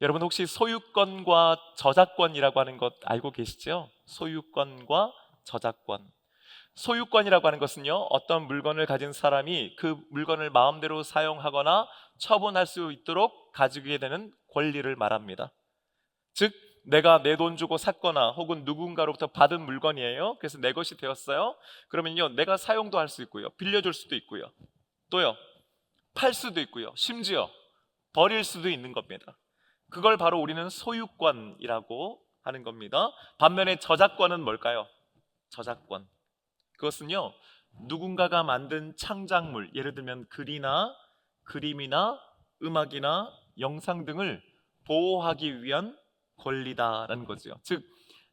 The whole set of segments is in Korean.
여러분 혹시 소유권과 저작권이라고 하는 것 알고 계시죠? 소유권과 저작권. 소유권이라고 하는 것은요, 어떤 물건을 가진 사람이 그 물건을 마음대로 사용하거나 처분할 수 있도록 가지게 되는 권리를 말합니다. 즉, 내가 내 돈 주고 샀거나 혹은 누군가로부터 받은 물건이에요. 그래서 내 것이 되었어요. 그러면요, 내가 사용도 할 수 있고요, 빌려줄 수도 있고요, 또요, 팔 수도 있고요, 심지어 버릴 수도 있는 겁니다. 그걸 바로 우리는 소유권이라고 하는 겁니다. 반면에 저작권은 뭘까요? 저작권. 그것은요, 누군가가 만든 창작물, 예를 들면 글이나 그림이나 음악이나 영상 등을 보호하기 위한 권리다라는 거죠. 즉,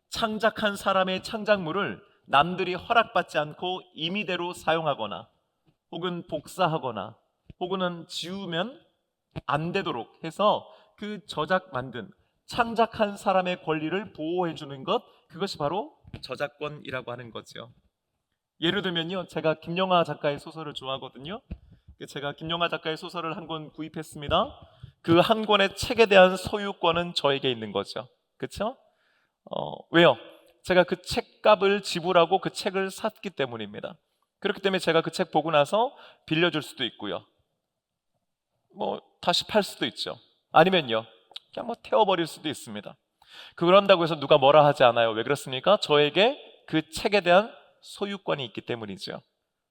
창작한 사람의 창작물을 남들이 허락받지 않고 임의대로 사용하거나 혹은 복사하거나 혹은 지우면 안 되도록 해서 그 만든 창작한 사람의 권리를 보호해 주는 것, 그것이 바로 저작권이라고 하는 거죠. 예를 들면요, 제가 김영하 작가의 소설을 좋아하거든요. 제가 김영하 작가의 소설을 한 권 구입했습니다. 그 한 권의 책에 대한 소유권은 저에게 있는 거죠. 그렇죠? 왜요? 제가 그 책값을 지불하고 그 책을 샀기 때문입니다. 그렇기 때문에 제가 그 책 보고 나서 빌려줄 수도 있고요, 다시 팔 수도 있죠. 아니면요, 그냥 태워버릴 수도 있습니다. 그런다고 해서 누가 뭐라 하지 않아요. 왜 그렇습니까? 저에게 그 책에 대한 소유권이 있기 때문이죠.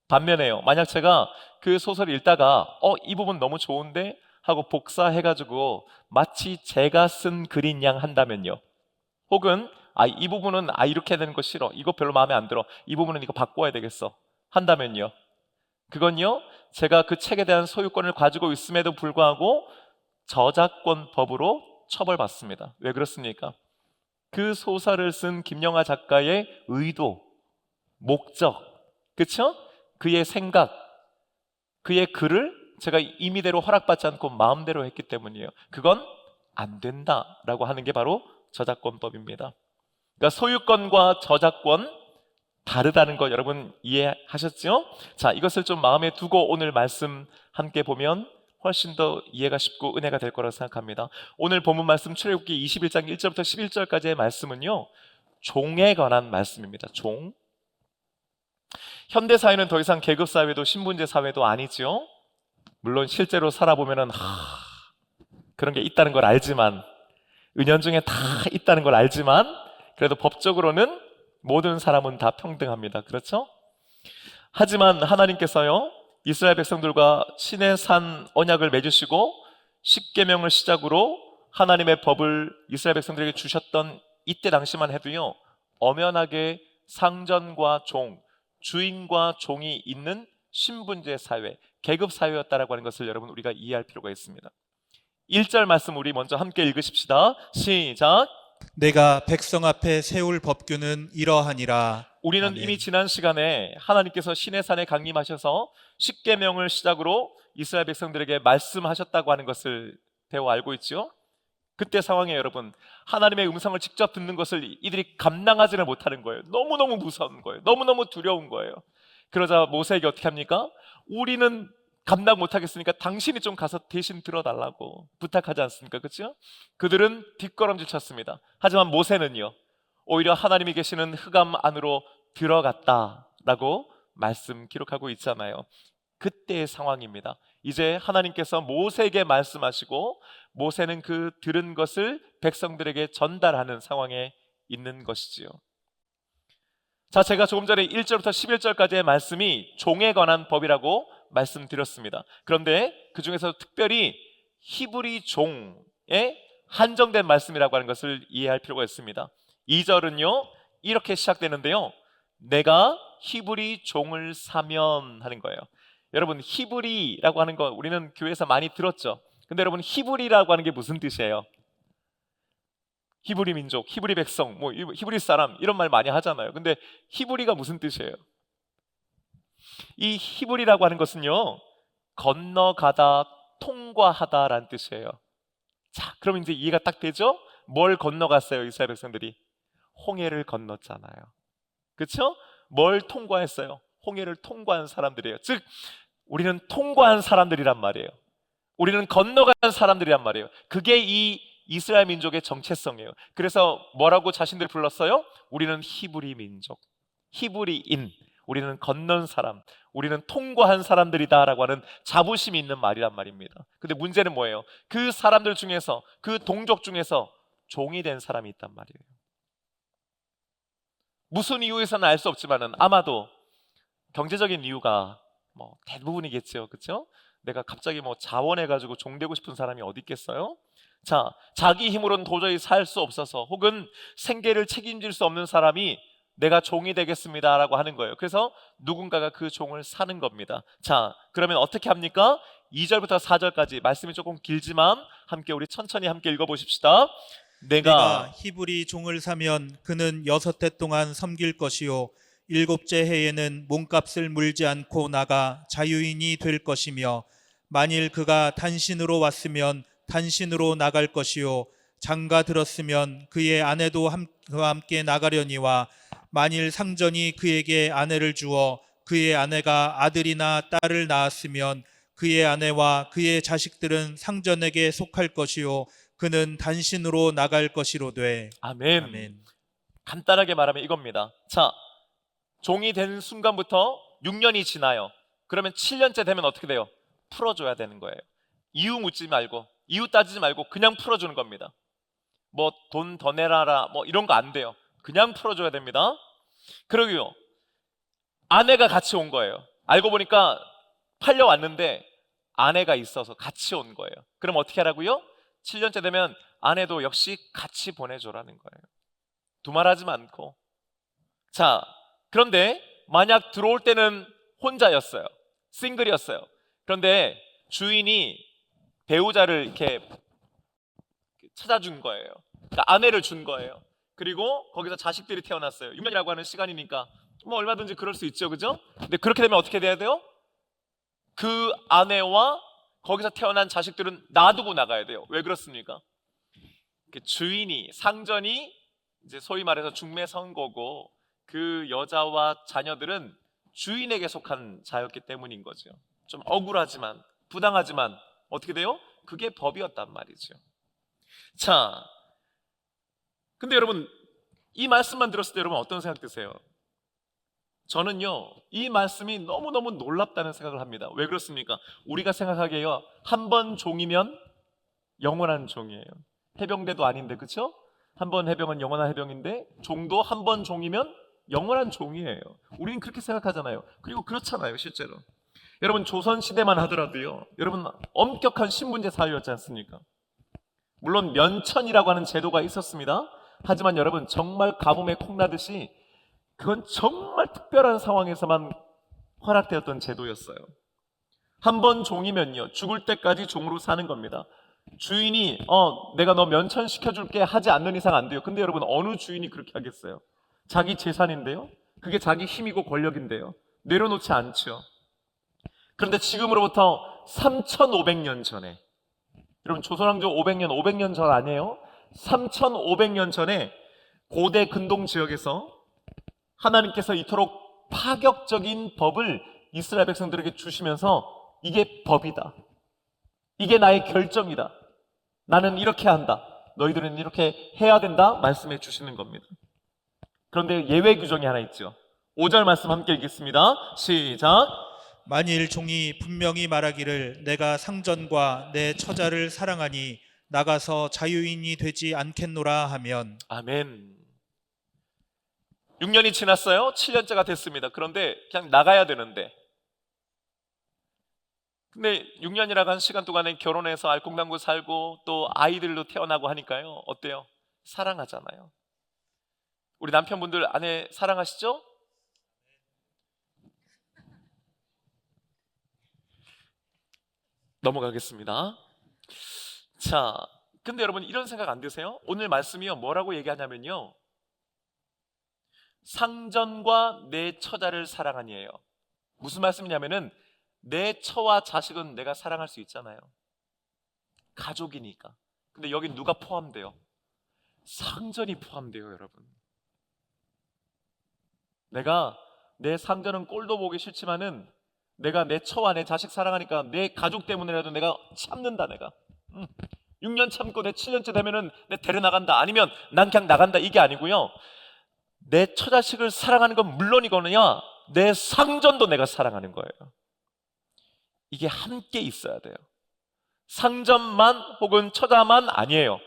반면에요, 만약 제가 그 소설을 읽다가 이 부분 너무 좋은데 하고 복사해가지고 마치 제가 쓴 글인 양 한다면요, 혹은 이 부분은 이렇게 되는 거 싫어, 이거 별로 마음에 안 들어, 이 부분은 이거 바꿔야 되겠어 한다면요, 그건요, 제가 그 책에 대한 소유권을 가지고 있음에도 불구하고 저작권법으로 처벌받습니다. 왜 그렇습니까? 그 소설을 쓴 김영하 작가의 의도, 목적, 그쵸? 그의 생각, 그의 글을 제가 임의대로 허락받지 않고 마음대로 했기 때문이에요. 그건 안 된다라고 하는 게 바로 저작권법입니다. 그러니까 소유권과 저작권 다르다는 거 여러분 이해하셨죠? 자, 이것을 좀 마음에 두고 오늘 말씀 함께 보면 훨씬 더 이해가 쉽고 은혜가 될 거라고 생각합니다. 오늘 본문 말씀 출애굽기 21장 1절부터 11절까지의 말씀은요, 종에 관한 말씀입니다. 종. 현대 사회는 더 이상 계급 사회도 신분제 사회도 아니죠. 물론 실제로 살아보면은 그런 게 있다는 걸 알지만, 은연중에 다 있다는 걸 알지만, 그래도 법적으로는 모든 사람은 다 평등합니다. 그렇죠? 하지만 하나님께서요, 이스라엘 백성들과 신의 산 언약을 맺으시고 십계명을 시작으로 하나님의 법을 이스라엘 백성들에게 주셨던 이때 당시만 해도요, 엄연하게 상전과 종, 주인과 종이 있는 신분제 사회, 계급 사회였다라고 하는 것을 여러분 우리가 이해할 필요가 있습니다. 1절 말씀 우리 먼저 함께 읽으십시다. 시작. 내가 백성 앞에 세울 법규는 이러하니라. 우리는 아멘. 이미 지난 시간에 하나님께서 시내 산에 강림하셔서 십계명을 시작으로 이스라엘 백성들에게 말씀하셨다고 하는 것을 배워 알고 있죠. 그때 상황에 여러분, 하나님의 음성을 직접 듣는 것을 이들이 감당하지를 못하는 거예요. 너무너무 무서운 거예요. 너무너무 두려운 거예요. 그러자 모세에게 어떻게 합니까? 우리는 감당 못하겠으니까 당신이 좀 가서 대신 들어달라고 부탁하지 않습니까? 그렇죠? 그들은 뒷걸음질 쳤습니다. 하지만 모세는요, 오히려 하나님이 계시는 흑암 안으로 들어갔다라고 말씀 기록하고 있잖아요. 그때의 상황입니다. 이제 하나님께서 모세에게 말씀하시고 모세는 그 들은 것을 백성들에게 전달하는 상황에 있는 것이지요. 자, 제가 조금 전에 1절부터 11절까지의 말씀이 종에 관한 법이라고 말씀드렸습니다. 그런데 그 중에서 특별히 히브리 종에 한정된 말씀이라고 하는 것을 이해할 필요가 있습니다. 2절은요, 이렇게 시작되는데요, 내가 히브리 종을 사면 하는 거예요. 여러분, 히브리라고 하는 거 우리는 교회에서 많이 들었죠. 근데 여러분, 히브리라고 하는 게 무슨 뜻이에요? 히브리 민족, 히브리 백성, 히브리 사람 이런 말 많이 하잖아요. 근데 히브리가 무슨 뜻이에요? 이 히브리라고 하는 것은요, 건너가다, 통과하다라는 뜻이에요. 자, 그럼 이제 이해가 딱 되죠? 뭘 건너갔어요, 이스라엘 백성들이? 홍해를 건넜잖아요. 그렇죠? 뭘 통과했어요? 홍해를 통과한 사람들이에요. 즉, 우리는 통과한 사람들이란 말이에요. 우리는 건너간 사람들이란 말이에요. 그게 이 이스라엘 민족의 정체성이에요. 그래서 뭐라고 자신들 불렀어요? 우리는 히브리 민족, 히브리인, 우리는 건넌 사람, 우리는 통과한 사람들이다라고 하는 자부심이 있는 말이란 말입니다. 근데 문제는 뭐예요? 그 사람들 중에서, 그 동족 중에서 종이 된 사람이 있단 말이에요. 무슨 이유에서는 알 수 없지만은 아마도 경제적인 이유가 뭐 대부분이겠죠, 그렇죠? 내가 갑자기 뭐 자원해가지고 종 되고 싶은 사람이 어디 있겠어요? 자, 자기 힘으로는 도저히 살 수 없어서, 혹은 생계를 책임질 수 없는 사람이 내가 종이 되겠습니다라고 하는 거예요. 그래서 누군가가 그 종을 사는 겁니다. 자, 그러면 어떻게 합니까? 2절부터 4절까지 말씀이 조금 길지만 함께 우리 천천히 함께 읽어보십시다. 내가 내가 히브리 종을 사면 그는 6해 동안 섬길 것이요 7째 해에는 몸값을 물지 않고 나가 자유인이 될 것이며, 만일 그가 단신으로 왔으면 단신으로 나갈 것이요 장가 들었으면 그의 아내도 그와 함께 나가려니와, 만일 상전이 그에게 아내를 주어 그의 아내가 아들이나 딸을 낳았으면 그의 아내와 그의 자식들은 상전에게 속할 것이요 그는 단신으로 나갈 것이로되. 아멘. 아멘. 간단하게 말하면 이겁니다. 자, 종이 된 순간부터 6년이 지나요. 그러면 7년째 되면 어떻게 돼요? 풀어줘야 되는 거예요. 이유 묻지 말고, 이유 따지지 말고 그냥 풀어주는 겁니다. 뭐 돈 더 내라라 뭐 이런 거 안 돼요. 그냥 풀어줘야 됩니다. 그러고요, 아내가 같이 온 거예요. 알고 보니까 팔려왔는데 아내가 있어서 같이 온 거예요. 그럼 어떻게 하라고요? 7년째 되면 아내도 역시 같이 보내줘라는 거예요. 두말하지 않고. 자, 그런데 만약 들어올 때는 혼자였어요. 싱글이었어요. 그런데 주인이 배우자를 이렇게 찾아준 거예요. 그러니까 아내를 준 거예요. 그리고 거기서 자식들이 태어났어요. 6년이라고 하는 시간이니까 뭐 얼마든지 그럴 수 있죠, 그죠? 근데 그렇게 되면 어떻게 돼야 돼요? 그 아내와 거기서 태어난 자식들은 놔두고 나가야 돼요. 왜 그렇습니까? 주인이, 상전이 이제 소위 말해서 중매선거고, 그 여자와 자녀들은 주인에게 속한 자였기 때문인 거죠. 좀 억울하지만, 부당하지만 어떻게 돼요? 그게 법이었단 말이죠. 자, 근데 여러분, 이 말씀만 들었을 때 여러분 어떤 생각 드세요? 저는요, 이 말씀이 너무너무 놀랍다는 생각을 합니다. 왜 그렇습니까? 우리가 생각하기에요, 한 번 종이면 영원한 종이에요. 해병대도 아닌데, 그쵸? 한 번 해병은 영원한 해병인데, 종도 한 번 종이면 영원한 종이에요. 우리는 그렇게 생각하잖아요. 그리고 그렇잖아요, 실제로. 여러분, 조선시대만 하더라도요, 여러분, 엄격한 신분제 사회였지 않습니까? 물론 면천이라고 하는 제도가 있었습니다. 하지만 여러분, 정말 가뭄에 콩나듯이 그건 정말 특별한 상황에서만 허락되었던 제도였어요. 한 번 종이면요, 죽을 때까지 종으로 사는 겁니다. 주인이 내가 너 면천시켜줄게 하지 않는 이상 안 돼요. 근데 여러분, 어느 주인이 그렇게 하겠어요? 자기 재산인데요, 그게 자기 힘이고 권력인데요, 내려놓지 않죠. 그런데 지금으로부터 3,500년 전에, 여러분 조선왕조 500년 전 아니에요? 3,500년 전에 고대 근동 지역에서 하나님께서 이토록 파격적인 법을 이스라엘 백성들에게 주시면서, 이게 법이다, 이게 나의 결정이다, 나는 이렇게 한다, 너희들은 이렇게 해야 된다 말씀해 주시는 겁니다. 그런데 예외 규정이 하나 있죠. 5절 말씀 함께 읽겠습니다. 시작. 만일 종이 분명히 말하기를 내가 상전과 내 처자를 사랑하니 나가서 자유인이 되지 않겠노라 하면. 아멘. 6년이 지났어요. 7년째가 됐습니다. 그런데 그냥 나가야 되는데, 근데 6년이라고 한 시간 동안에 결혼해서 알콩달콩 살고 또 아이들도 태어나고 하니까요, 어때요? 사랑하잖아요. 우리 남편분들 아내 사랑하시죠? 넘어가겠습니다. 자, 근데 여러분, 이런 생각 안 드세요? 오늘 말씀이요, 뭐라고 얘기하냐면요, 상전과 내 처자를 사랑하니에요. 무슨 말씀이냐면은, 내 처와 자식은 내가 사랑할 수 있잖아요. 가족이니까. 근데 여기 누가 포함돼요? 상전이 포함돼요, 여러분. 내가 내 상전은 꼴도 보기 싫지만은 내가 내 처와 내 자식 사랑하니까 내 가족 때문에라도 내가 참는다, 내가. 6년 참고 내 7년째 되면은 내 데려나간다, 아니면 난 그냥 나간다, 이게 아니고요. 내 처자식을 사랑하는 건 물론이거든요, 내 상전도 내가 사랑하는 거예요. 이게 함께 있어야 돼요. 상전만 혹은 처자만 아니에요.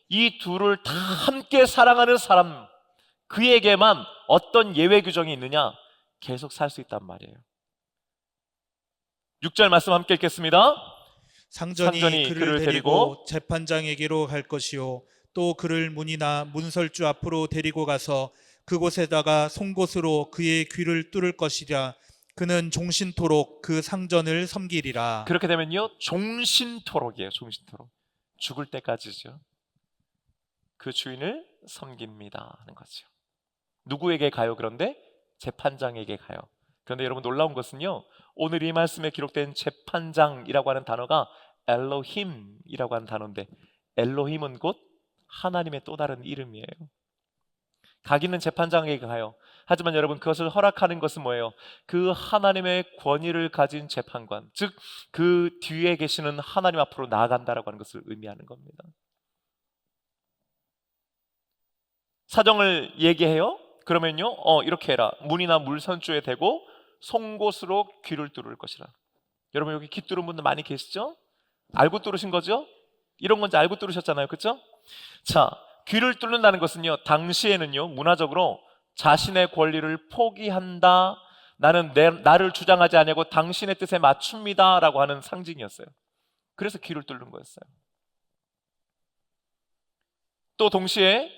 이 둘을 다 함께 사랑하는 사람, 그에게만 어떤 예외 규정이 있느냐? 계속 살 수 있단 말이에요. 6절 말씀 함께 읽겠습니다. 상전이 그를 데리고 재판장에게로 갈 것이요 또 그를 문이나 문설주 앞으로 데리고 가서 그곳에다가 송곳으로 그의 귀를 뚫을 것이라. 그는 종신토록 그 상전을 섬기리라. 그렇게 되면요, 종신토록이에요. 종신토록. 죽을 때까지죠. 그 주인을 섬깁니다 하는 거죠. 누구에게 가요? 그런데 재판장에게 가요. 그런데 여러분, 놀라운 것은요, 오늘 이 말씀에 기록된 재판장이라고 하는 단어가 엘로힘이라고 하는 단어인데, 엘로힘은 곧 하나님의 또 다른 이름이에요. 가기는 재판장에게 가요. 하지만 여러분, 그것을 허락하는 것은 뭐예요? 그 하나님의 권위를 가진 재판관, 즉 그 뒤에 계시는 하나님 앞으로 나아간다라고 하는 것을 의미하는 겁니다. 사정을 얘기해요. 그러면요, 이렇게 해라. 문이나 물선주에 대고 송곳으로 귀를 뚫을 것이라. 여러분, 여기 귀 뚫은 분들 많이 계시죠? 알고 뚫으신 거죠? 이런 건지 알고 뚫으셨잖아요, 그렇죠? 자, 귀를 뚫는다는 것은요, 당시에는요, 문화적으로 자신의 권리를 포기한다, 나는 나를 주장하지 않냐고 당신의 뜻에 맞춥니다 라고 하는 상징이었어요. 그래서 귀를 뚫는 거였어요. 또 동시에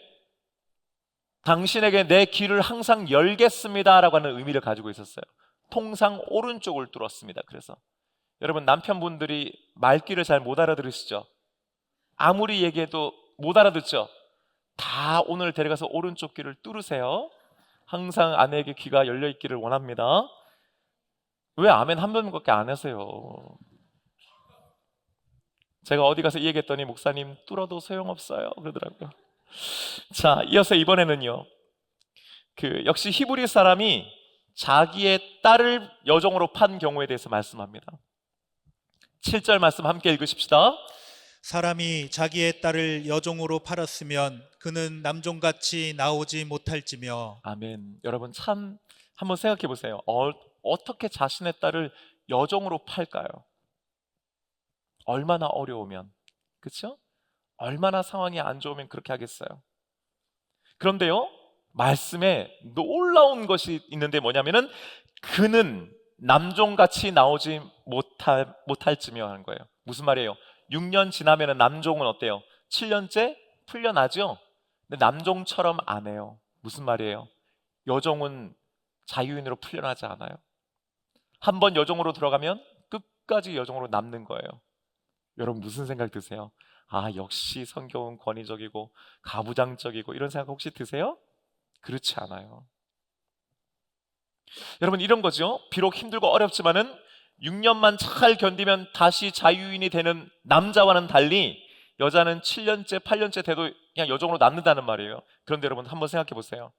당신에게 내 귀를 항상 열겠습니다 라고 하는 의미를 가지고 있었어요. 통상 오른쪽을 뚫었습니다. 그래서 여러분, 남편분들이 말귀를 잘 못 알아들으시죠? 아무리 얘기해도 못 알아듣죠? 다 오늘 데려가서 오른쪽 귀를 뚫으세요. 항상 아내에게 귀가 열려 있기를 원합니다. 왜 아멘 한 번밖에 안 하세요? 제가 어디 가서 이 얘기했더니 목사님, 뚫어도 소용없어요 그러더라고요. 자, 이어서 이번에는요, 역시 히브리 사람이 자기의 딸을 여종으로 판 경우에 대해서 말씀합니다. 7절 말씀 함께 읽으십시다. 사람이 자기의 딸을 여종으로 팔았으면 그는 남종같이 나오지 못할지며. 아멘. 여러분, 참 한번 생각해 보세요. 어떻게 자신의 딸을 여종으로 팔까요? 얼마나 어려우면, 그렇죠? 얼마나 상황이 안 좋으면 그렇게 하겠어요. 그런데요, 말씀에 놀라운 것이 있는데 뭐냐면은, 그는 남종같이 나오지 못할지며 하는 거예요. 무슨 말이에요? 6년 지나면은 남종은 어때요? 7년째 풀려나죠? 근데 남종처럼 안 해요. 무슨 말이에요? 여종은 자유인으로 풀려나지 않아요. 한번 여종으로 들어가면 끝까지 여종으로 남는 거예요. 여러분, 무슨 생각 드세요? 아, 역시 성경은 권위적이고 가부장적이고 이런 생각 혹시 드세요? 그렇지 않아요. 여러분, 이런 거죠. 비록 힘들고 어렵지만은 6년만 잘 견디면 다시 자유인이 되는 남자와는 달리 여자는 7년째 8년째 돼도 그냥 여종으로 남는다는 말이에요. 그런데 여러분, 한번 생각해 보세요.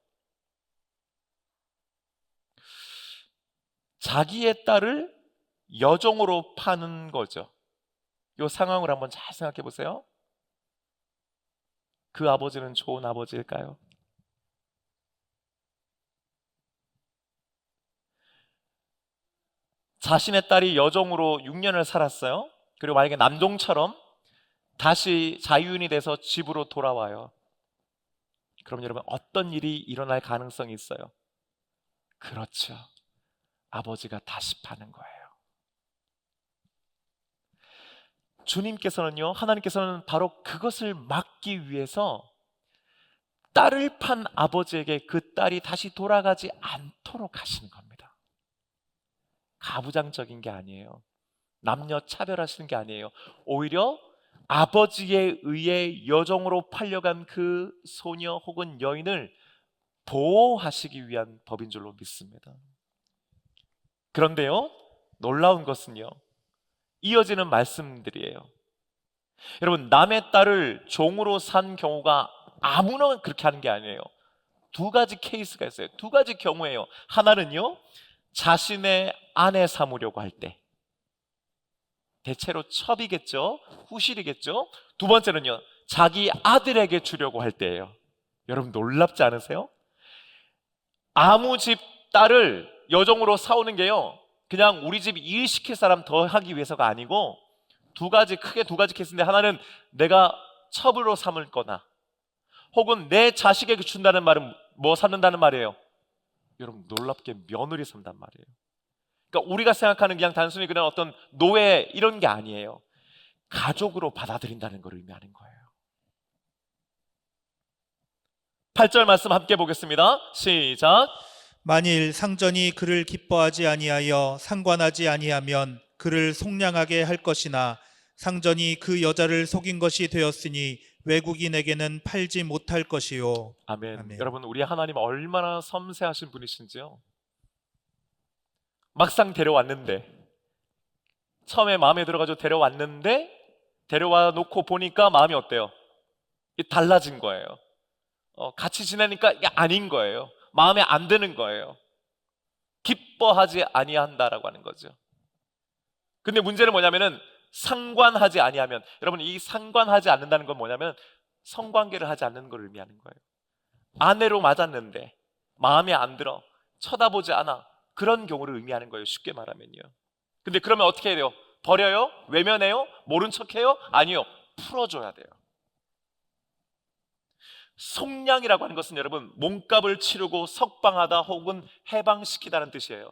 자기의 딸을 여종으로 파는 거죠. 이 상황을 한번 잘 생각해 보세요. 그 아버지는 좋은 아버지일까요? 자신의 딸이 여종으로 6년을 살았어요. 그리고 만약에 남종처럼 다시 자유인이 돼서 집으로 돌아와요. 그럼 여러분, 어떤 일이 일어날 가능성이 있어요? 그렇죠. 아버지가 다시 파는 거예요. 주님께서는요, 하나님께서는 바로 그것을 막기 위해서 딸을 판 아버지에게 그 딸이 다시 돌아가지 않도록 하시는 겁니다. 가부장적인 게 아니에요. 남녀 차별하시는 게 아니에요. 오히려 아버지에 의해 여종으로 팔려간 그 소녀 혹은 여인을 보호하시기 위한 법인 줄로 믿습니다. 그런데요, 놀라운 것은요, 이어지는 말씀들이에요. 여러분, 남의 딸을 종으로 산 경우가 아무나 그렇게 하는 게 아니에요. 두 가지 케이스가 있어요. 두 가지 경우예요. 하나는요, 자신의 아내 삼으려고 할 때, 대체로 첩이겠죠. 후실이겠죠. 두 번째는요, 자기 아들에게 주려고 할 때예요. 여러분 놀랍지 않으세요? 아무 집 딸을 여종으로 사오는 게요, 그냥 우리 집 일 시킬 사람 더 하기 위해서가 아니고 크게 두 가지 케이스인데, 하나는 내가 첩으로 삼을 거나, 혹은 내 자식에게 준다는 말은 뭐 삼는다는 말이에요? 여러분 놀랍게 며느리 삼단 말이에요. 그러니까 우리가 생각하는 그냥 단순히 그냥 어떤 노예 이런 게 아니에요. 가족으로 받아들인다는 걸 의미하는 거예요. 8절 말씀 함께 보겠습니다. 시작. 만일 상전이 그를 기뻐하지 아니하여 상관하지 아니하면 그를 속량하게 할 것이나 상전이 그 여자를 속인 것이 되었으니 외국인에게는 팔지 못할 것이요. 아멘. 아멘. 여러분 우리 하나님 얼마나 섬세하신 분이신지요. 막상 데려왔는데, 처음에 마음에 들어가지고 데려왔는데, 데려와 놓고 보니까 마음이 어때요? 달라진 거예요. 같이 지내니까 이게 아닌 거예요. 마음에 안 드는 거예요. 기뻐하지 아니한다라고 하는 거죠. 근데 문제는 뭐냐면은 상관하지 아니하면, 여러분 이 상관하지 않는다는 건 뭐냐면 성관계를 하지 않는 걸 의미하는 거예요. 아내로 맞았는데 마음에 안 들어, 쳐다보지 않아, 그런 경우를 의미하는 거예요. 쉽게 말하면요. 근데 그러면 어떻게 해야 돼요? 버려요? 외면해요? 모른 척해요? 아니요, 풀어줘야 돼요. 속량이라고 하는 것은 여러분 몸값을 치르고 석방하다 혹은 해방시키다는 뜻이에요.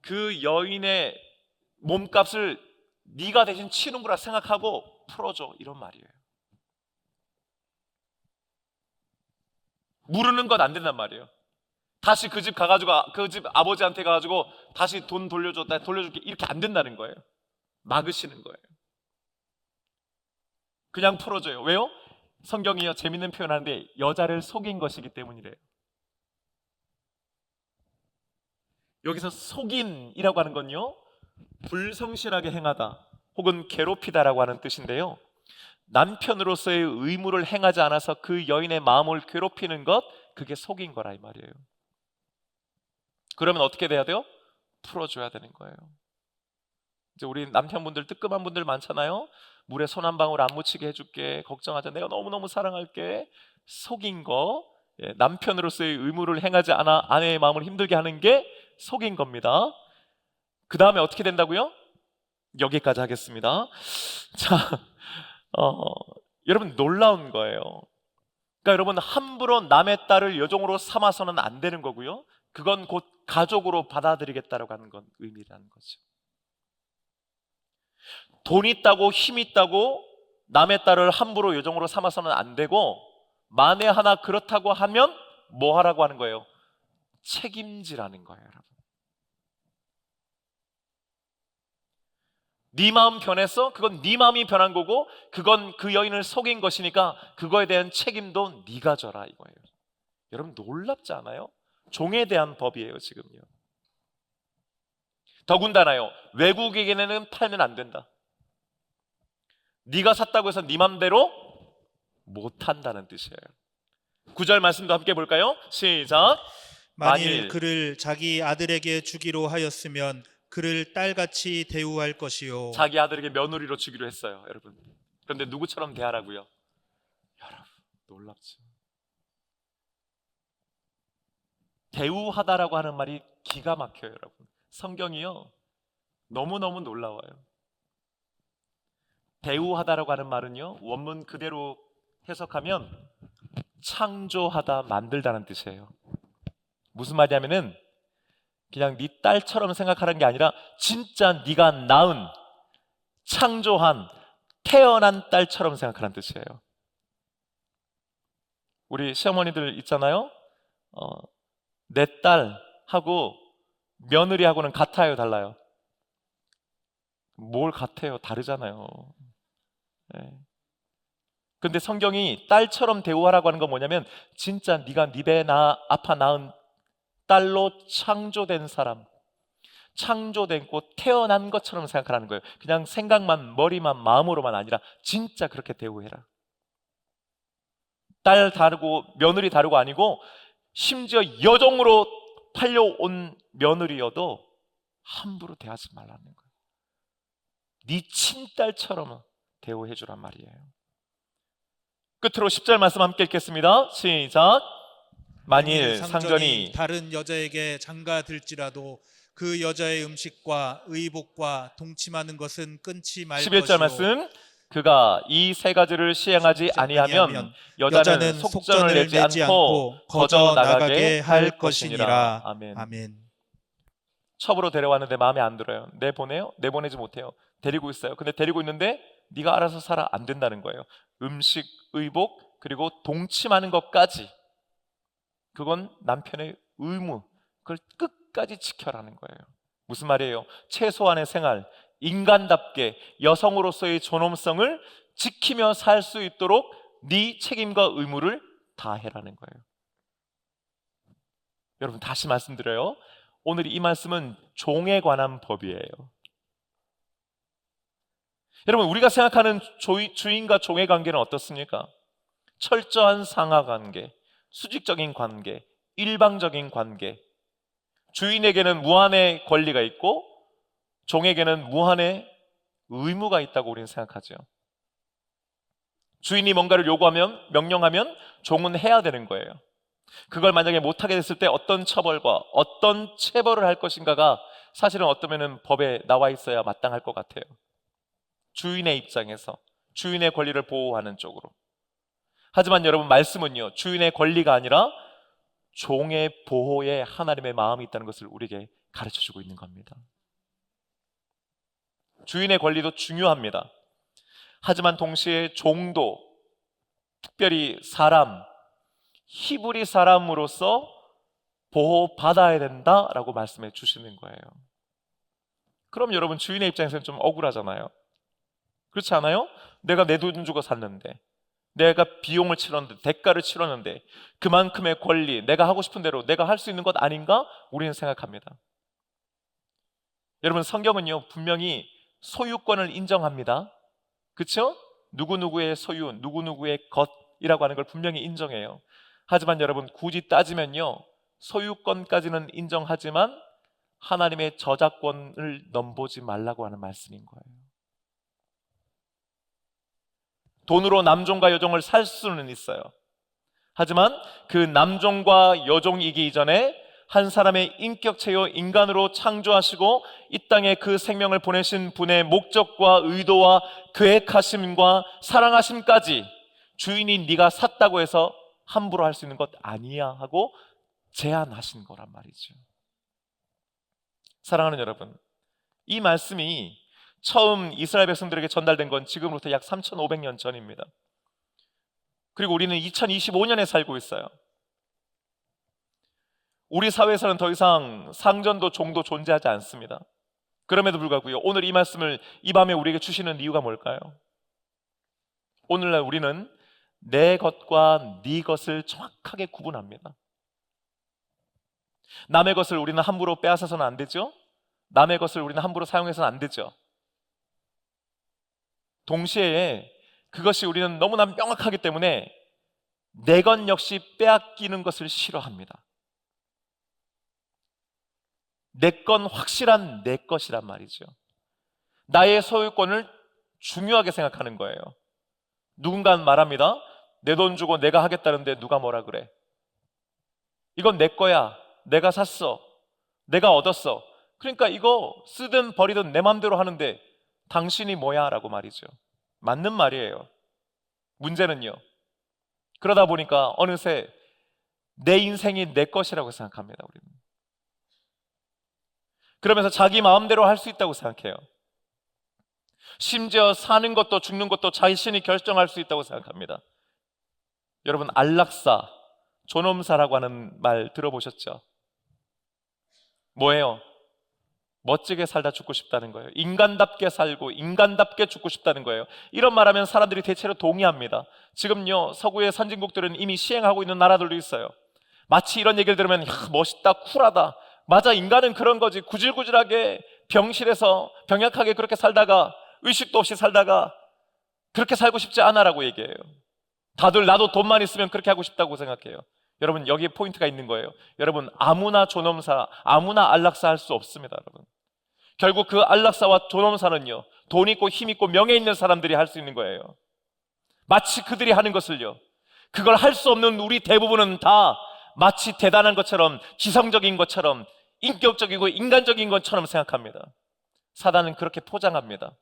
그 여인의 몸값을 네가 대신 치는구나 생각하고 풀어줘, 이런 말이에요. 무르는 건 안 된단 말이에요. 다시 그 집 가가지고 그 집 아버지한테 가가지고 다시 돈 돌려줘, 나 돌려줄게, 이렇게 안 된다는 거예요. 막으시는 거예요. 그냥 풀어줘요. 왜요? 성경이요 재밌는 표현하는데 여자를 속인 것이기 때문이래요. 여기서 속인이라고 하는 건요, 불성실하게 행하다 혹은 괴롭히다라고 하는 뜻인데요, 남편으로서의 의무를 행하지 않아서 그 여인의 마음을 괴롭히는 것, 그게 속인 거라 이 말이에요. 그러면 어떻게 돼야 돼요? 풀어줘야 되는 거예요. 이제 우리 남편분들 뜨끔한 분들 많잖아요. 물에 손 한 방울 안 묻히게 해줄게, 걱정하자, 내가 너무너무 사랑할게. 속인 거, 남편으로서의 의무를 행하지 않아 아내의 마음을 힘들게 하는 게 속인 겁니다. 그 다음에 어떻게 된다고요? 여기까지 하겠습니다. 자, 여러분 놀라운 거예요. 그러니까 여러분 함부로 남의 딸을 여종으로 삼아서는 안 되는 거고요, 그건 곧 가족으로 받아들이겠다라고 하는 건 의미라는 거죠. 돈 있다고 힘 있다고 남의 딸을 함부로 여종으로 삼아서는 안 되고, 만에 하나 그렇다고 하면 뭐 하라고 하는 거예요? 책임지라는 거예요. 여러분, 네 마음 변했어? 그건 네 마음이 변한 거고, 그건 그 여인을 속인 것이니까 그거에 대한 책임도 네가 져라 이거예요. 여러분 놀랍지 않아요? 종에 대한 법이에요 지금요. 더군다나요, 외국에게는 팔면 안 된다. 네가 샀다고 해서 네 맘대로 못 한다는 뜻이에요. 9절 말씀도 함께 볼까요? 시작. 만일 그를 자기 아들에게 주기로 하였으면 그를 딸같이 대우할 것이요. 자기 아들에게 며느리로 주기로 했어요, 여러분. 그런데 누구처럼 대하라고요? 여러분 놀랍죠. 대우하다라고 하는 말이 기가 막혀요, 여러분. 성경이요 너무너무 놀라워요. 대우하다라고 하는 말은요, 원문 그대로 해석하면 창조하다, 만들다는 뜻이에요. 무슨 말이냐면은 그냥 네 딸처럼 생각하는 게 아니라 진짜 네가 낳은, 창조한, 태어난 딸처럼 생각하는 뜻이에요. 우리 시어머니들 있잖아요. 내 딸하고 며느리하고는 같아요, 달라요? 뭘 같아요? 다르잖아요. 네. 근데 성경이 딸처럼 대우하라고 하는 건 뭐냐면 진짜 네가 네 배 아파 낳은 딸로 창조된 사람, 창조되고 태어난 것처럼 생각하라는 거예요. 그냥 생각만, 머리만, 마음으로만 아니라 진짜 그렇게 대우해라. 딸 다르고 며느리 다르고 아니고 심지어 여종으로 팔려온 며느리여도 함부로 대하지 말라는 거예요. 네 친딸처럼 대우해 주란 말이에요. 끝으로 10절 말씀 함께 읽겠습니다. 시작. 만일 상전이 다른 여자에게 장가들지라도 그 여자의 음식과 의복과 동침하는 것은 끊지 말 11절 것이요 말씀, 그가 이 세 가지를 시행하지 아니하면 여자는 속전을 내지 않고 거저 나가게 할 것이니라. 아멘. 아멘. 첩으로 데려왔는데 마음에 안 들어요. 내보내요? 내보내지 못해요. 데리고 있어요. 근데 데리고 있는데 네가 알아서 살아, 안 된다는 거예요. 음식, 의복, 그리고 동침하는 것까지, 그건 남편의 의무, 그걸 끝까지 지켜라는 거예요. 무슨 말이에요? 최소한의 생활, 인간답게 여성으로서의 존엄성을 지키며 살 수 있도록 네 책임과 의무를 다해라는 거예요. 여러분, 다시 말씀드려요. 오늘 이 말씀은 종에 관한 법이에요. 여러분, 우리가 생각하는 주인과 종의 관계는 어떻습니까? 철저한 상하 관계, 수직적인 관계, 일방적인 관계. 주인에게는 무한의 권리가 있고 종에게는 무한의 의무가 있다고 우리는 생각하죠. 주인이 뭔가를 요구하면, 명령하면 종은 해야 되는 거예요. 그걸 만약에 못하게 됐을 때 어떤 처벌과 어떤 체벌을 할 것인가가 사실은 어쩌면 법에 나와 있어야 마땅할 것 같아요. 주인의 입장에서 주인의 권리를 보호하는 쪽으로. 하지만 여러분, 말씀은요, 주인의 권리가 아니라 종의 보호에 하나님의 마음이 있다는 것을 우리에게 가르쳐주고 있는 겁니다. 주인의 권리도 중요합니다. 하지만 동시에 종도, 특별히 사람, 히브리 사람으로서 보호받아야 된다라고 말씀해 주시는 거예요. 그럼 여러분, 주인의 입장에서는 좀 억울하잖아요. 그렇지 않아요? 내가 내 돈 주고 샀는데, 내가 비용을 치렀는데, 대가를 치렀는데 그만큼의 권리, 내가 하고 싶은 대로 내가 할 수 있는 것 아닌가? 우리는 생각합니다. 여러분, 성경은요 분명히 소유권을 인정합니다. 그렇죠? 누구누구의 소유, 누구누구의 것이라고 하는 걸 분명히 인정해요. 하지만 여러분, 굳이 따지면요, 소유권까지는 인정하지만 하나님의 저작권을 넘보지 말라고 하는 말씀인 거예요. 돈으로 남종과 여종을 살 수는 있어요. 하지만 그 남종과 여종이기 이전에 한 사람의 인격체요, 인간으로 창조하시고 이 땅에 그 생명을 보내신 분의 목적과 의도와 계획하심과 사랑하심까지 주인이 네가 샀다고 해서 함부로 할 수 있는 것 아니야 하고 제한하신 거란 말이죠. 사랑하는 여러분, 이 말씀이 처음 이스라엘 백성들에게 전달된 건 지금부터 약 3,500년 전입니다. 그리고 우리는 2025년에 살고 있어요. 우리 사회에서는 더 이상 상전도 종도 존재하지 않습니다. 그럼에도 불구하고 오늘 이 말씀을 이 밤에 우리에게 주시는 이유가 뭘까요? 오늘날 우리는 내 것과 네 것을 정확하게 구분합니다. 남의 것을 우리는 함부로 빼앗아서는 안 되죠. 남의 것을 우리는 함부로 사용해서는 안 되죠. 동시에 그것이 우리는 너무나 명확하기 때문에 내 것 역시 빼앗기는 것을 싫어합니다. 내 건 확실한 내 것이란 말이죠. 나의 소유권을 중요하게 생각하는 거예요. 누군가는 말합니다. 내 돈 주고 내가 하겠다는데 누가 뭐라 그래? 이건 내 거야. 내가 샀어. 내가 얻었어. 그러니까 이거 쓰든 버리든 내 맘대로 하는데 당신이 뭐야? 라고 말이죠. 맞는 말이에요. 문제는요, 그러다 보니까 어느새 내 인생이 내 것이라고 생각합니다. 우리는. 그러면서 자기 마음대로 할 수 있다고 생각해요. 심지어 사는 것도 죽는 것도 자신이 결정할 수 있다고 생각합니다. 여러분, 안락사, 존엄사라고 하는 말 들어보셨죠? 뭐예요? 멋지게 살다 죽고 싶다는 거예요. 인간답게 살고 인간답게 죽고 싶다는 거예요. 이런 말하면 사람들이 대체로 동의합니다. 지금요, 서구의 선진국들은 이미 시행하고 있는 나라들도 있어요. 마치 이런 얘기를 들으면 멋있다, 쿨하다. 맞아, 인간은 그런 거지. 구질구질하게 병실에서 병약하게 그렇게 살다가 의식도 없이 살다가 그렇게 살고 싶지 않아라고 얘기해요. 다들 나도 돈만 있으면 그렇게 하고 싶다고 생각해요. 여러분, 여기에 포인트가 있는 거예요. 여러분, 아무나 존엄사, 아무나 안락사 할 수 없습니다. 여러분, 결국 그 안락사와 존엄사는요, 돈 있고 힘 있고 명예 있는 사람들이 할 수 있는 거예요. 마치 그들이 하는 것을요, 그걸 할 수 없는 우리 대부분은 다 마치 대단한 것처럼, 지성적인 것처럼, 인격적이고 인간적인 것처럼 생각합니다. 사단은 그렇게 포장합니다.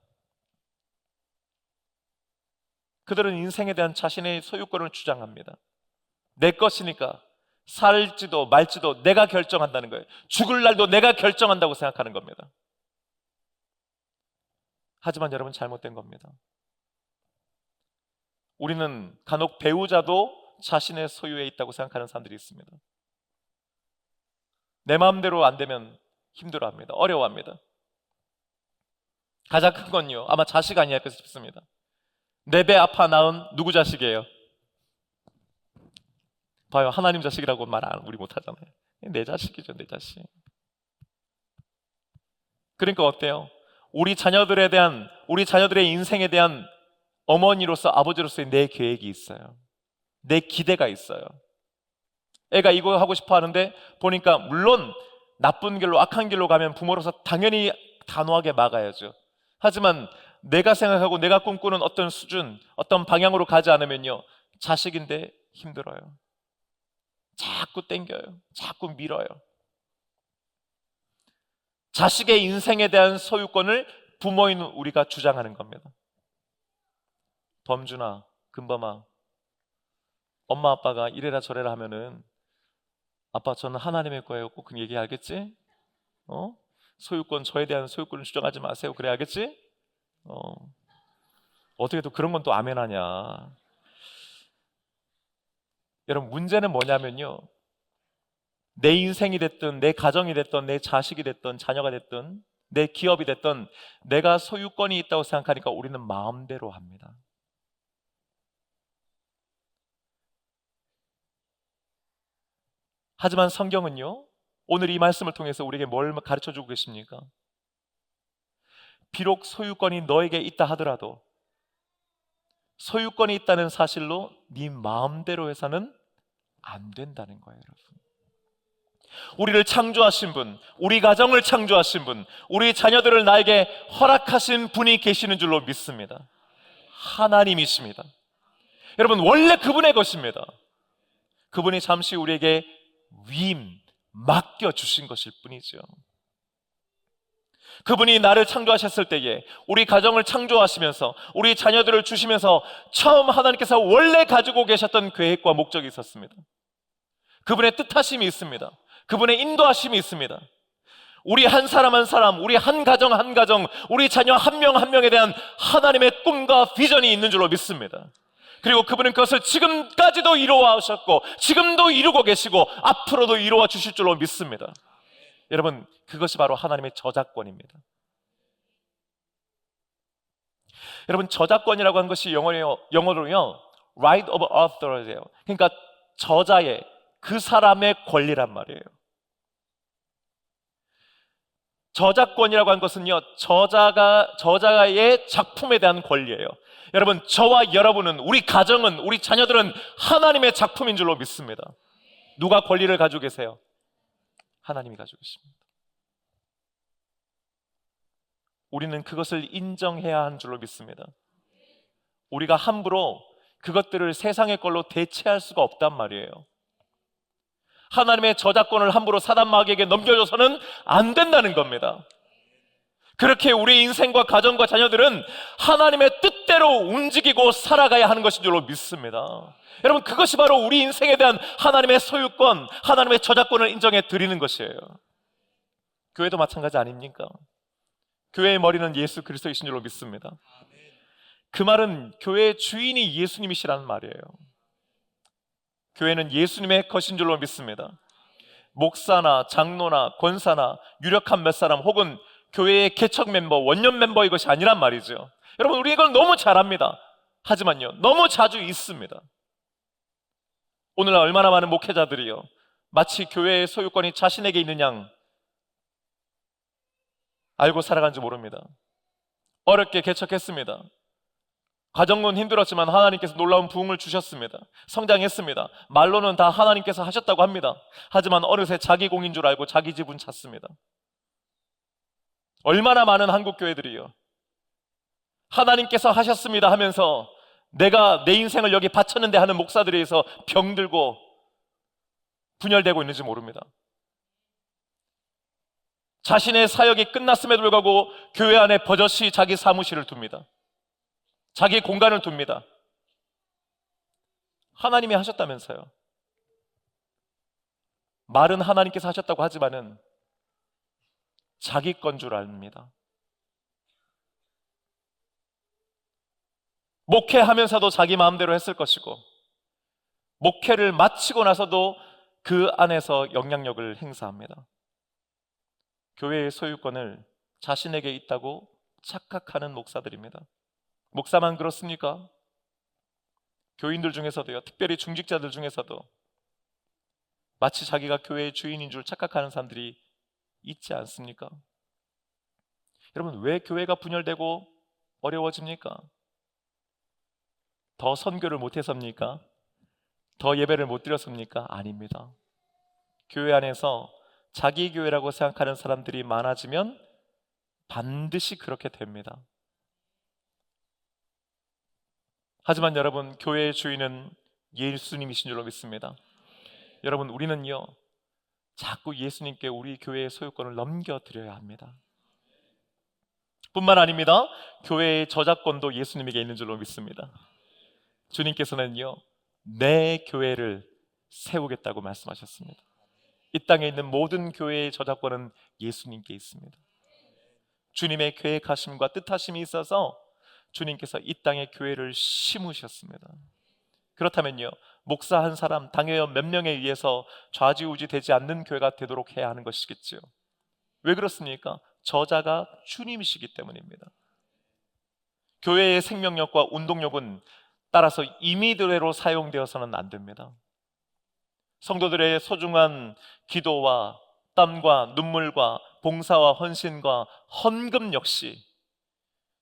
그들은 인생에 대한 자신의 소유권을 주장합니다. 내 것이니까 살지도 말지도 내가 결정한다는 거예요. 죽을 날도 내가 결정한다고 생각하는 겁니다. 하지만 여러분, 잘못된 겁니다. 우리는 간혹 배우자도 자신의 소유에 있다고 생각하는 사람들이 있습니다. 내 마음대로 안 되면 힘들어합니다. 어려워합니다. 가장 큰 건요, 아마 자식 아니었을까 싶습니다. 내 배 아파 낳은 누구 자식이에요? 봐요, 하나님 자식이라고 우리 못하잖아요. 내 자식이죠, 내 자식. 그러니까 어때요? 우리 자녀들의 인생에 대한 어머니로서, 아버지로서의 내 계획이 있어요. 내 기대가 있어요. 애가 이거 하고 싶어 하는데 보니까, 물론 나쁜 길로, 악한 길로 가면 부모로서 당연히 단호하게 막아야죠. 하지만 내가 생각하고 내가 꿈꾸는 어떤 수준, 어떤 방향으로 가지 않으면요, 자식인데 힘들어요. 자꾸 땡겨요. 자꾸 밀어요. 자식의 인생에 대한 소유권을 부모인 우리가 주장하는 겁니다. 범준아, 금범아, 엄마 아빠가 이래라 저래라 하면은, 아빠 저는 하나님의 거예요. 꼭 그 얘기 알겠지? 소유권, 저에 대한 소유권을 주장하지 마세요. 그래, 알겠지? 어떻게 또 그런 건 또 아멘하냐. 여러분, 문제는 뭐냐면요, 내 인생이 됐든 내 가정이 됐든 내 자식이 됐든 자녀가 됐든 내 기업이 됐든 내가 소유권이 있다고 생각하니까 우리는 마음대로 합니다. 하지만 성경은요, 오늘 이 말씀을 통해서 우리에게 뭘 가르쳐주고 계십니까? 비록 소유권이 너에게 있다 하더라도 소유권이 있다는 사실로 네 마음대로 해서는 안 된다는 거예요. 여러분, 우리를 창조하신 분, 우리 가정을 창조하신 분, 우리 자녀들을 나에게 허락하신 분이 계시는 줄로 믿습니다. 하나님이십니다. 여러분, 원래 그분의 것입니다. 그분이 잠시 우리에게 맡겨주신 것일 뿐이죠. 그분이 나를 창조하셨을 때에, 우리 가정을 창조하시면서 우리 자녀들을 주시면서 처음 하나님께서 원래 가지고 계셨던 계획과 목적이 있었습니다. 그분의 뜻하심이 있습니다. 그분의 인도하심이 있습니다. 우리 한 사람 한 사람, 우리 한 가정 한 가정, 우리 자녀 한 명 한 명에 대한 하나님의 꿈과 비전이 있는 줄로 믿습니다. 그리고 그분은 그것을 지금까지도 이루어오셨고 지금도 이루고 계시고 앞으로도 이루어 주실 줄로 믿습니다. 여러분, 그것이 바로 하나님의 저작권입니다. 여러분, 저작권이라고 하는 것이 영어로요 right of author이에요. 그러니까 저자의, 그 사람의 권리란 말이에요. 저작권이라고 하는 것은요, 저자의 작품에 대한 권리예요. 여러분, 저와 여러분은, 우리 가정은, 우리 자녀들은 하나님의 작품인 줄로 믿습니다. 누가 권리를 가지고 계세요? 하나님이 가지고 계십니다. 우리는 그것을 인정해야 하는 줄로 믿습니다. 우리가 함부로 그것들을 세상의 걸로 대체할 수가 없단 말이에요. 하나님의 저작권을 함부로 사단 마귀에게 넘겨줘서는 안 된다는 겁니다. 그렇게 우리 인생과 가정과 자녀들은 하나님의 뜻대로 움직이고 살아가야 하는 것인 줄로 믿습니다. 여러분, 그것이 바로 우리 인생에 대한 하나님의 소유권, 하나님의 저작권을 인정해 드리는 것이에요. 교회도 마찬가지 아닙니까? 교회의 머리는 예수 그리스도이신 줄로 믿습니다. 그 말은 교회의 주인이 예수님이시라는 말이에요. 교회는 예수님의 것인 줄로 믿습니다. 목사나 장로나 권사나 유력한 몇 사람 혹은 교회의 개척 멤버, 원년 멤버의 것이 아니란 말이죠. 여러분, 우리 이걸 너무 잘 압니다. 하지만요, 너무 자주 있습니다. 오늘날 얼마나 많은 목회자들이요, 마치 교회의 소유권이 자신에게 있는 양 알고 살아간지 모릅니다. 어렵게 개척했습니다. 과정은 힘들었지만 하나님께서 놀라운 부흥을 주셨습니다. 성장했습니다. 말로는 다 하나님께서 하셨다고 합니다. 하지만 어느새 자기 공인 줄 알고 자기 집은 찾습니다. 얼마나 많은 한국 교회들이요, 하나님께서 하셨습니다 하면서 내가 내 인생을 여기 바쳤는데 하는 목사들에 의해서 병들고 분열되고 있는지 모릅니다. 자신의 사역이 끝났음에도 불구하고 교회 안에 버젓이 자기 사무실을 둡니다. 자기 공간을 둡니다. 하나님이 하셨다면서요. 말은 하나님께서 하셨다고 하지만은 자기 건 줄 압니다. 목회하면서도 자기 마음대로 했을 것이고, 목회를 마치고 나서도 그 안에서 영향력을 행사합니다. 교회의 소유권을 자신에게 있다고 착각하는 목사들입니다. 목사만 그렇습니까? 교인들 중에서도요, 특별히 중직자들 중에서도 마치 자기가 교회의 주인인 줄 착각하는 사람들이 있지 않습니까? 여러분, 왜 교회가 분열되고 어려워집니까? 더 선교를 못해서입니까? 더 예배를 못 드렸습니까? 아닙니다. 교회 안에서 자기 교회라고 생각하는 사람들이 많아지면 반드시 그렇게 됩니다. 하지만 여러분, 교회의 주인은 예수님이신 줄로 믿습니다. 여러분, 우리는요, 자꾸 예수님께 우리 교회의 소유권을 넘겨드려야 합니다. 뿐만 아닙니다. 교회의 저작권도 예수님에게 있는 줄로 믿습니다. 주님께서는요, 내 교회를 세우겠다고 말씀하셨습니다. 이 땅에 있는 모든 교회의 저작권은 예수님께 있습니다. 주님의 계획하심과 뜻하심이 있어서 주님께서 이 땅에 교회를 심으셨습니다. 그렇다면요, 목사 한 사람, 당회원 몇 명에 의해서 좌지우지 되지 않는 교회가 되도록 해야 하는 것이겠죠. 왜 그렇습니까? 저자가 주님이시기 때문입니다. 교회의 생명력과 운동력은 따라서 임의대로 사용되어서는 안 됩니다. 성도들의 소중한 기도와 땀과 눈물과 봉사와 헌신과 헌금 역시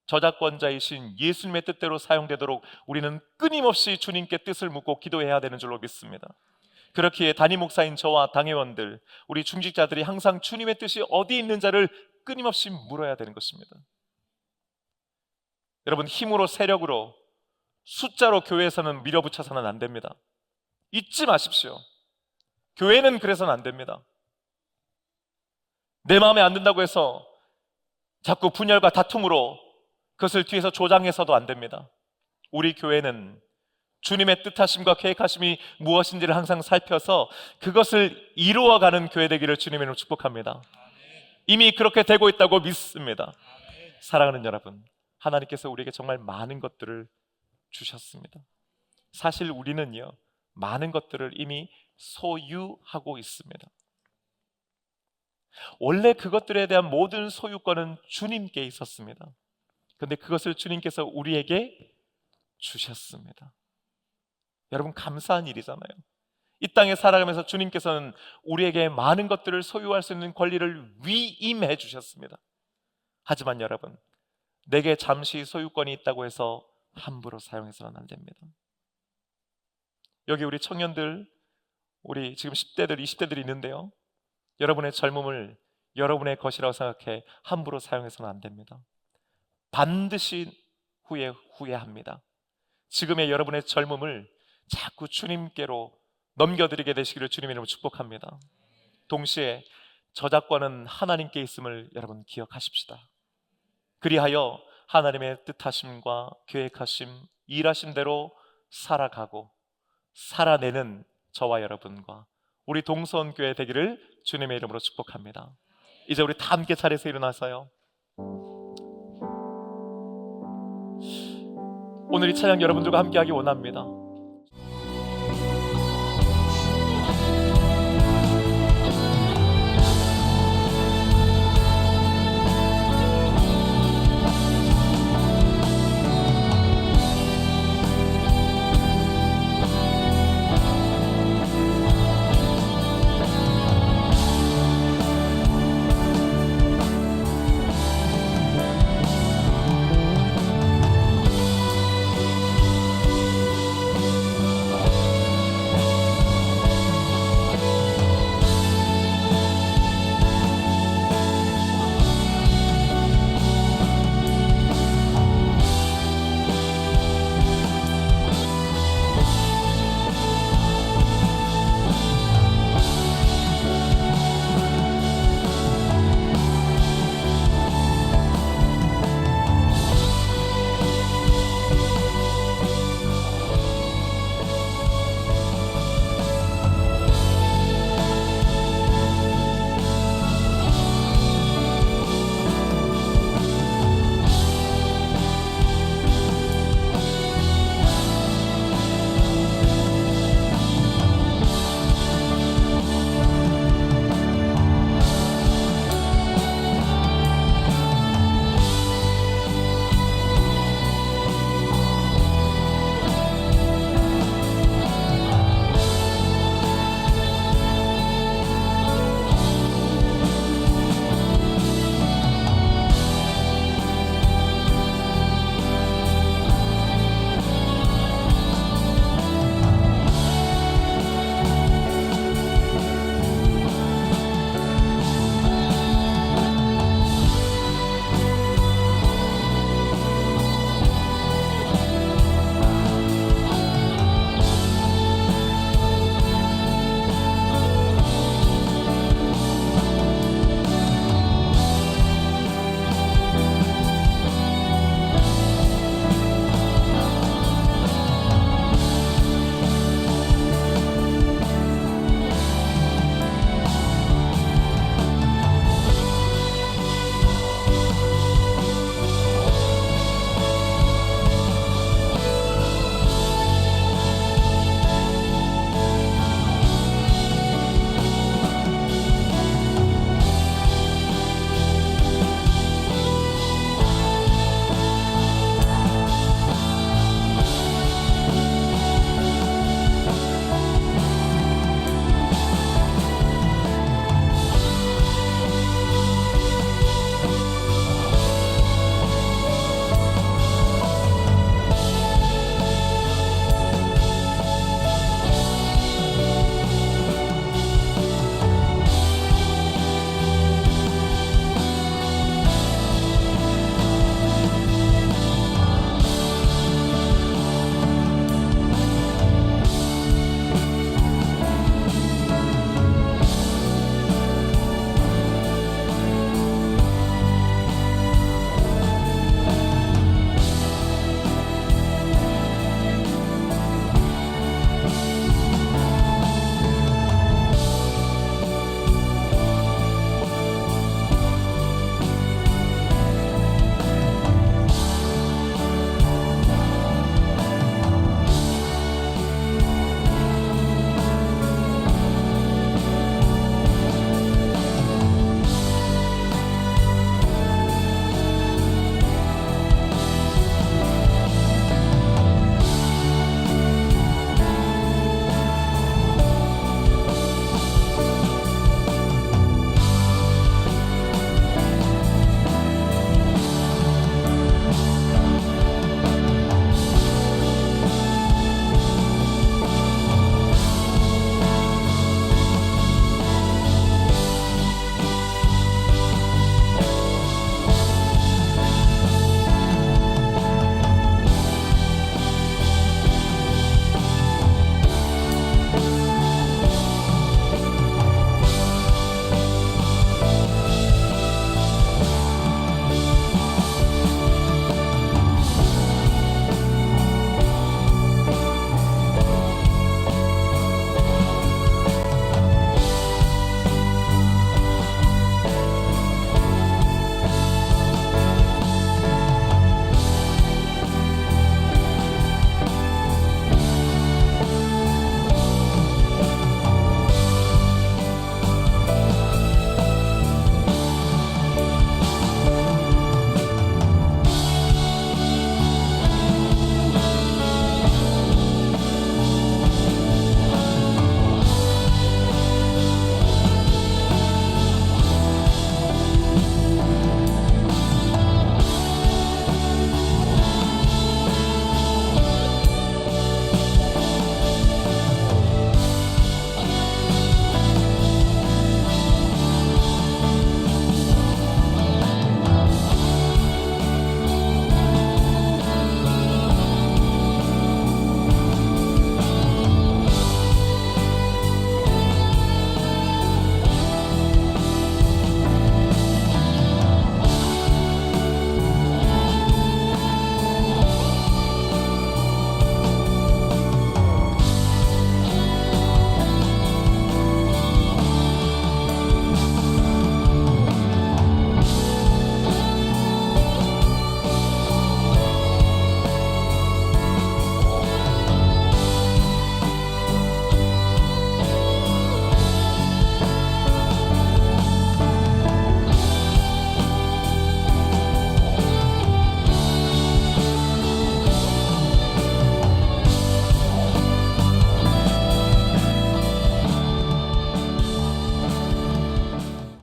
저작권자이신 예수님의 뜻대로 사용되도록 우리는 끊임없이 주님께 뜻을 묻고 기도해야 되는 줄로 믿습니다. 그렇기에 담임 목사인 저와 당회원들, 우리 중직자들이 항상 주님의 뜻이 어디 있는지를 끊임없이 물어야 되는 것입니다. 여러분, 힘으로, 세력으로, 숫자로 교회에서는 밀어붙여서는 안 됩니다. 잊지 마십시오. 교회는 그래서는 안 됩니다. 내 마음에 안 든다고 해서 자꾸 분열과 다툼으로 그것을 뒤에서 조장해서도 안 됩니다. 우리 교회는 주님의 뜻하심과 계획하심이 무엇인지를 항상 살펴서 그것을 이루어가는 교회 되기를 주님의 이름으로 축복합니다. 이미 그렇게 되고 있다고 믿습니다. 사랑하는 여러분, 하나님께서 우리에게 정말 많은 것들을 주셨습니다. 사실 우리는요, 많은 것들을 이미 소유하고 있습니다. 원래 그것들에 대한 모든 소유권은 주님께 있었습니다. 그런데 그것을 주님께서 우리에게 주셨습니다. 여러분, 감사한 일이잖아요. 이 땅에 살아가면서 주님께서는 우리에게 많은 것들을 소유할 수 있는 권리를 위임해 주셨습니다. 하지만 여러분, 내게 잠시 소유권이 있다고 해서 함부로 사용해서는 안 됩니다. 여기 우리 청년들, 우리 지금 10대들, 20대들이 있는데요, 여러분의 젊음을 여러분의 것이라고 생각해 함부로 사용해서는 안 됩니다. 반드시 후회합니다. 지금의 여러분의 젊음을 자꾸 주님께로 넘겨드리게 되시기를 주님의 이름으로 축복합니다. 동시에 저작권은 하나님께 있음을 여러분 기억하십시다. 그리하여 하나님의 뜻하심과 계획하심, 일하신 대로 살아가고 살아내는 저와 여러분과 우리 동서원교회 되기를 주님의 이름으로 축복합니다. 이제 우리 다 함께 자리에서 일어나서요, 오늘 이 찬양 여러분들과 함께 하기 원합니다.